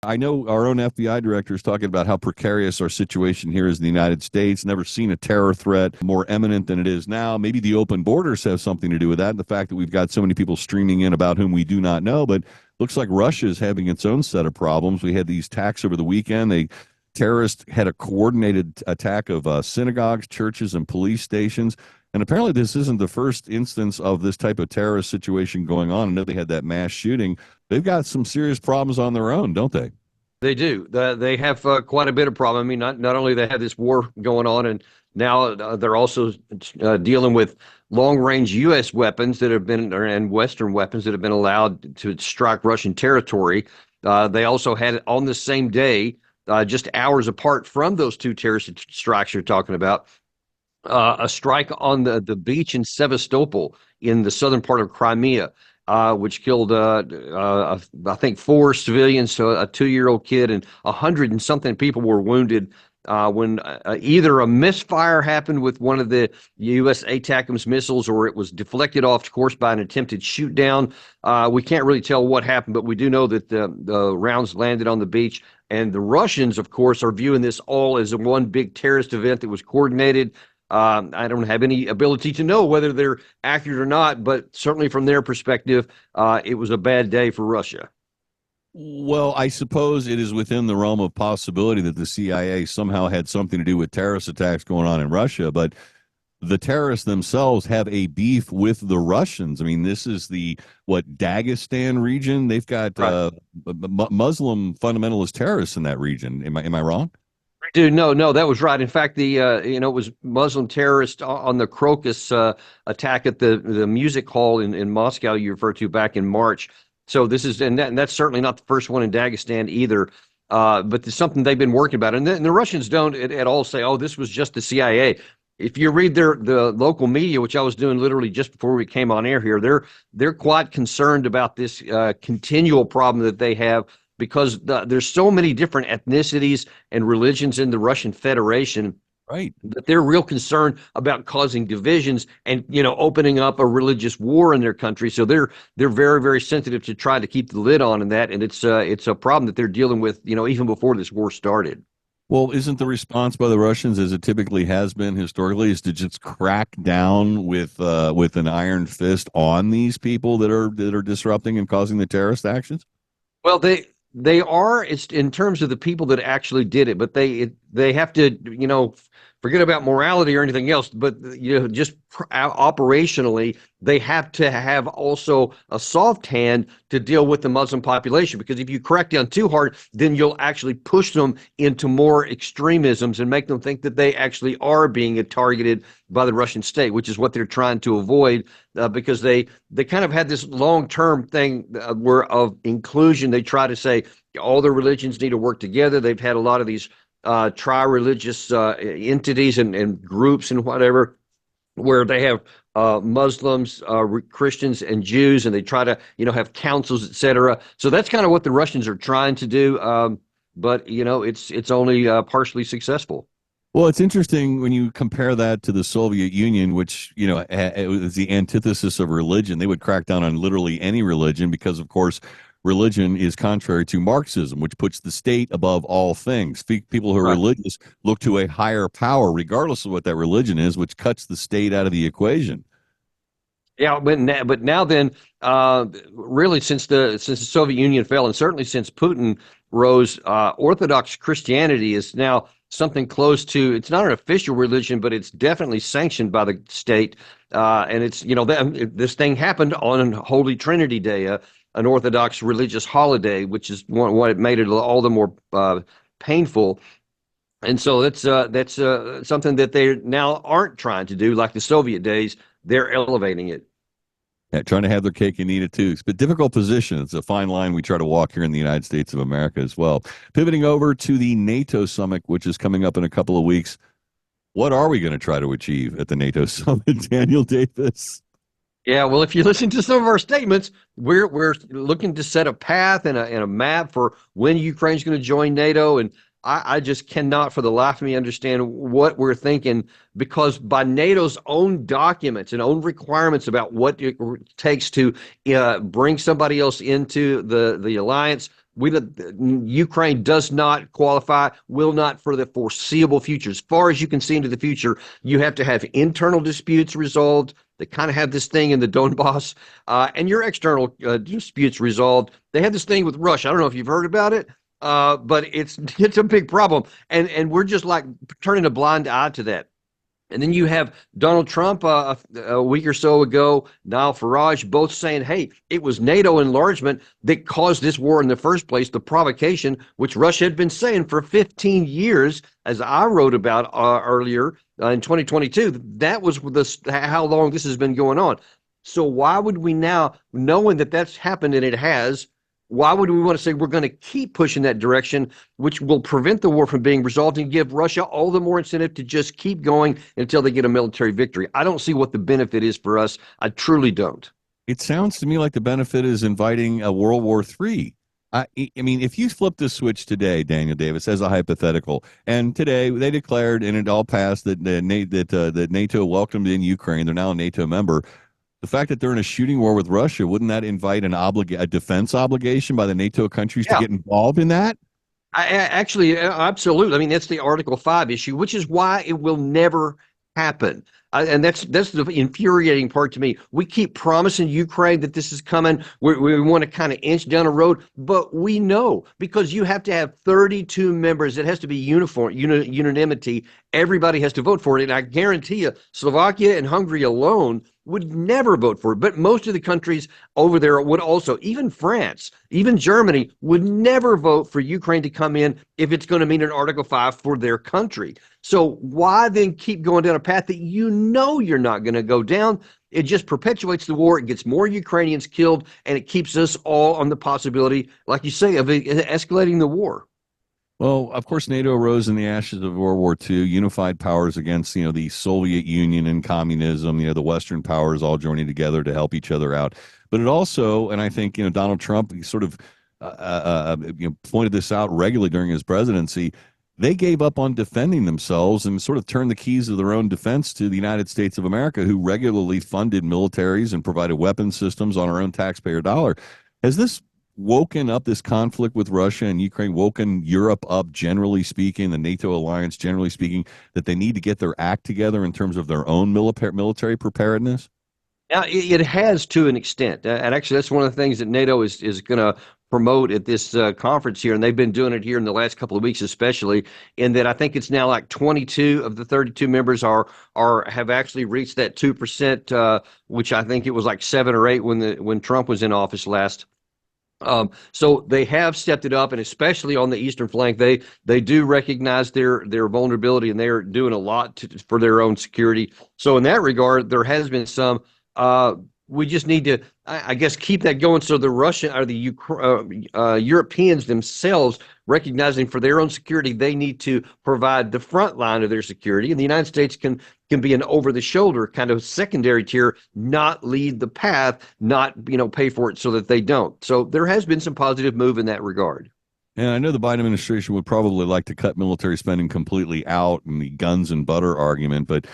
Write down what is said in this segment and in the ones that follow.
I know our own FBI director is talking about how precarious our situation here is in the United States. Never seen a terror threat more imminent than it is now. Maybe the open borders have something to do with that, and the fact that we've got so many people streaming in about whom we do not know. But looks like Russia is having its own set of problems. We had these attacks over the weekend. Terrorists had a coordinated attack of synagogues, churches, and police stations. And apparently, this isn't the first instance of this type of terrorist situation going on. I know they had that mass shooting. They've got some serious problems on their own, don't they? They do. They have quite a bit of problem. I mean, not only they have this war going on, and now they're also dealing with long-range U.S. weapons that have been, and Western weapons that have been allowed to strike Russian territory. They also had on the same day, just hours apart from those two terrorist strikes you're talking about, a strike on the beach in Sevastopol in the southern part of Crimea, which killed, I think, four civilians, so a 2-year-old kid, and 100 and something people were wounded when either a misfire happened with one of the U.S. ATACMS missiles or it was deflected off course by an attempted shoot down. We can't really tell what happened, but we do know that the rounds landed on the beach. And the Russians, of course, are viewing this all as one big terrorist event that was coordinated. I don't have any ability to know whether they're accurate or not, but certainly from their perspective, it was a bad day for Russia. Well, I suppose it is within the realm of possibility that the CIA somehow had something to do with terrorist attacks going on in Russia, but the terrorists themselves have a beef with the Russians. I mean, this is Dagestan region. They've got Right. Muslim fundamentalist terrorists in that region. Am I wrong? Dude, no, that was right. In fact, it was Muslim terrorists on the Crocus attack at the music hall in Moscow you referred to back in March. So this is, and that's certainly not the first one in Dagestan either. But it's something they've been working about, and the Russians don't at all say, "Oh, this was just the CIA." If you read the local media, which I was doing literally just before we came on air here, they're quite concerned about this continual problem that they have because there's so many different ethnicities and religions in the Russian Federation Right. that they're real concerned about causing divisions and opening up a religious war in their country. So they're very, very sensitive to try to keep the lid on that, and it's a problem that they're dealing with even before this war started. Well, isn't the response by the Russians, as it typically has been historically, is to just crack down with an iron fist on these people that are disrupting and causing the terrorist actions? Well, they are. It's in terms of the people that actually did it, but they have to forget about morality or anything else. But just operationally, they have to have also a soft hand to deal with the Muslim population. Because if you crack down too hard, then you'll actually push them into more extremisms and make them think that they actually are being targeted by the Russian state, which is what they're trying to avoid. Because they kind of had this long-term thing where of inclusion. They try to say all the religions need to work together. They've had a lot of these tri-religious entities and groups and whatever, where they have Muslims, Christians, and Jews, and they try to have councils, etc. So that's kind of what the Russians are trying to do, but it's only partially successful. Well, it's interesting when you compare that to the Soviet Union, which, it was the antithesis of religion. They would crack down on literally any religion because, of course, religion is contrary to Marxism, which puts the state above all things. People who are Right. religious look to a higher power, regardless of what that religion is, which cuts the state out of the equation. Yeah, but now then, really since the Soviet Union fell, and certainly since Putin rose, Orthodox Christianity is now something close to. It's not an official religion, but it's definitely sanctioned by the state. And it's this thing happened on Holy Trinity Day, an Orthodox religious holiday, which is what made it all the more painful. And so that's something that they now aren't trying to do like the Soviet days. They're elevating it. Yeah, trying to have their cake and eat it too. But difficult position. It's a fine line we try to walk here in the United States of America as well. Pivoting over to the NATO summit, which is coming up in a couple of weeks. What are we going to try to achieve at the NATO summit, Daniel Davis? Yeah, well, if you listen to some of our statements, we're looking to set a path and a map for when Ukraine's going to join NATO, and I just cannot for the life of me understand what we're thinking, because by NATO's own documents and own requirements about what it takes to bring somebody else into the alliance, Ukraine does not qualify, will not for the foreseeable future. As far as you can see into the future, you have to have internal disputes resolved. They kind of have this thing in the Donbass, and your external disputes resolved. They have this thing with Russia. I don't know if you've heard about it, but it's a big problem, and we're just like turning a blind eye to that. And then you have Donald Trump a week or so ago, Nigel Farage, both saying, hey, it was NATO enlargement that caused this war in the first place, the provocation, which Russia had been saying for 15 years, as I wrote about earlier in 2022. That was how long this has been going on. So why would we now, knowing that that's happened and it has, why would we want to say we're going to keep pushing that direction, which will prevent the war from being resolved and give Russia all the more incentive to just keep going until they get a military victory? I don't see what the benefit is for us. I truly don't. It sounds to me like the benefit is inviting a World War III. I mean, if you flip the switch today, Daniel Davis, as a hypothetical, and today they declared, and it all passed, that NATO welcomed in Ukraine. They're now a NATO member. The fact that they're in a shooting war with Russia, wouldn't that invite a defense obligation by the NATO countries to get involved in that? Actually, absolutely. I mean, that's the Article 5 issue, which is why it will never happen. And that's the infuriating part to me. We keep promising Ukraine that this is coming. We want to kind of inch down the road, but we know, because you have to have 32 members. It has to be unanimity. Everybody has to vote for it. And I guarantee you, Slovakia and Hungary alone would never vote for it. But most of the countries over there would also, even France, even Germany, would never vote for Ukraine to come in if it's going to mean an Article 5 for their country. So why then keep going down a path that you know you're not going to go down? It just perpetuates the war. It gets more Ukrainians killed, and it keeps us all on the possibility, like you say, of escalating the war. Well, of course, NATO rose in the ashes of World War II, unified powers against, the Soviet Union and communism, the Western powers all joining together to help each other out. But it also, and I think, Donald Trump sort of pointed this out regularly during his presidency, they gave up on defending themselves and sort of turned the keys of their own defense to the United States of America, who regularly funded militaries and provided weapon systems on our own taxpayer dollar. Has this woken up, this conflict with Russia and Ukraine, woken Europe up, generally speaking, the NATO alliance, generally speaking, that they need to get their act together in terms of their own military preparedness? Now, it has to an extent. And actually, that's one of the things that NATO is going to promote at this conference here. And they've been doing it here in the last couple of weeks, especially, in that I think it's now like 22 of the 32 members have actually reached that 2%, which I think it was like 7 or 8 when Trump was in office last. So they have stepped it up, and especially on the eastern flank, they do recognize their vulnerability, and they're doing a lot for their own security. So in that regard, there has been some. We just need to, I guess, keep that going, so the Russian or the Europeans themselves, recognizing for their own security, they need to provide the front line of their security, and the United States can be an over-the-shoulder kind of secondary tier, not lead the path, not pay for it so that they don't. So there has been some positive move in that regard. And I know the Biden administration would probably like to cut military spending completely out and the guns and butter argument, but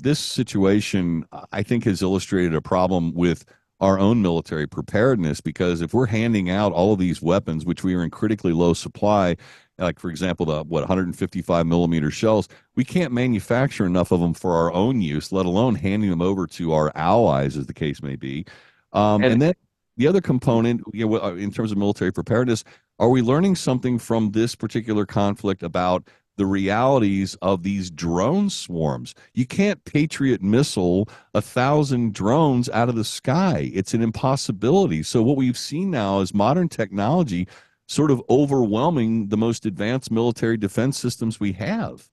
this situation, I think, has illustrated a problem with our own military preparedness, because if we're handing out all of these weapons, which we are in critically low supply, like, for example, the 155 millimeter shells, we can't manufacture enough of them for our own use, let alone handing them over to our allies, as the case may be. And then the other component, in terms of military preparedness, are we learning something from this particular conflict about the realities of these drone swarms? You can't Patriot missile 1,000 drones out of the sky. It's an impossibility. So what we've seen now is modern technology sort of overwhelming the most advanced military defense systems we have.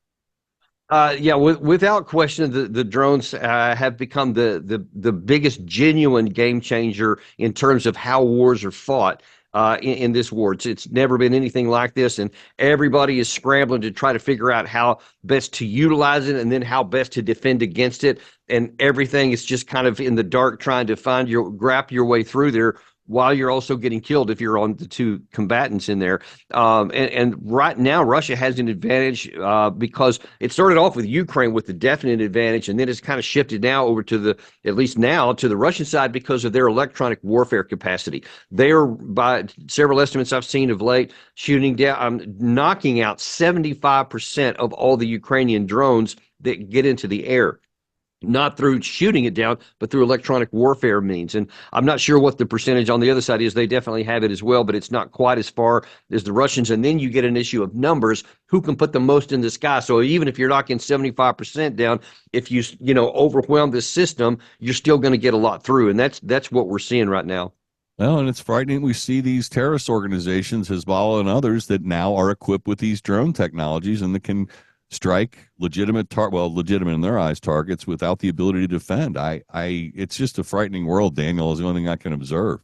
Without question, the drones have become the biggest genuine game changer in terms of how wars are fought. In this war, it's never been anything like this, and everybody is scrambling to try to figure out how best to utilize it, and then how best to defend against it. And everything is just kind of in the dark, trying to grab your way through there. while you're also getting killed if you're on the two combatants in there. And right now, Russia has an advantage because it started off with Ukraine with the definite advantage, and then it's kind of shifted now over to at least now, to the Russian side because of their electronic warfare capacity. They are, by several estimates I've seen of late, shooting down, knocking out 75% of all the Ukrainian drones that get into the air, not through shooting it down, but through electronic warfare means. And I'm not sure what the percentage on the other side is. They definitely have it as well, but it's not quite as far as the Russians. And then you get an issue of numbers, who can put the most in the sky. So even if you're knocking 75% down, if you overwhelm the system, you're still going to get a lot through. And that's what we're seeing right now. Well, and it's frightening. We see these terrorist organizations, Hezbollah and others, that now are equipped with these drone technologies and that can strike legitimate legitimate in their eyes targets without the ability to defend. It's just a frightening world, Daniel, is the only thing I can observe.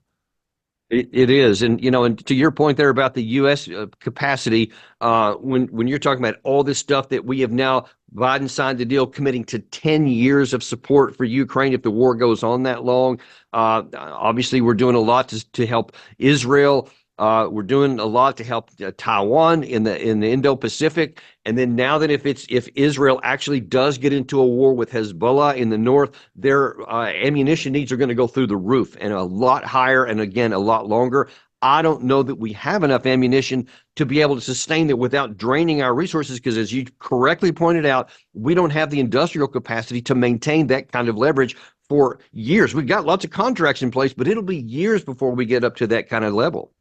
It is, and and to your point there about the U.S. Capacity, when you're talking about all this stuff that we have now, Biden signed the deal committing to 10 years of support for Ukraine if the war goes on that long. Obviously, we're doing a lot to help Israel. We're doing a lot to help Taiwan in the Indo-Pacific, and then now that if Israel actually does get into a war with Hezbollah in the north, their ammunition needs are going to go through the roof and a lot higher, and again a lot longer. I don't know that we have enough ammunition to be able to sustain it without draining our resources, because as you correctly pointed out, we don't have the industrial capacity to maintain that kind of leverage for years. We've got lots of contracts in place, but it'll be years before we get up to that kind of level.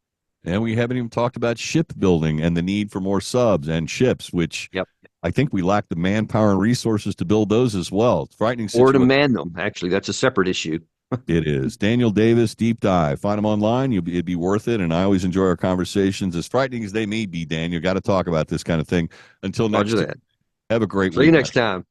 And we haven't even talked about shipbuilding and the need for more subs and ships, which Yep. I think we lack the manpower and resources to build those as well. It's frightening situation. Or to man them. Actually, that's a separate issue. It is. Daniel Davis, Deep Dive. Find him online. It'd be worth it. And I always enjoy our conversations. As frightening as they may be, Dan, you got to talk about this kind of thing. Until next time, have a great week. See you next time.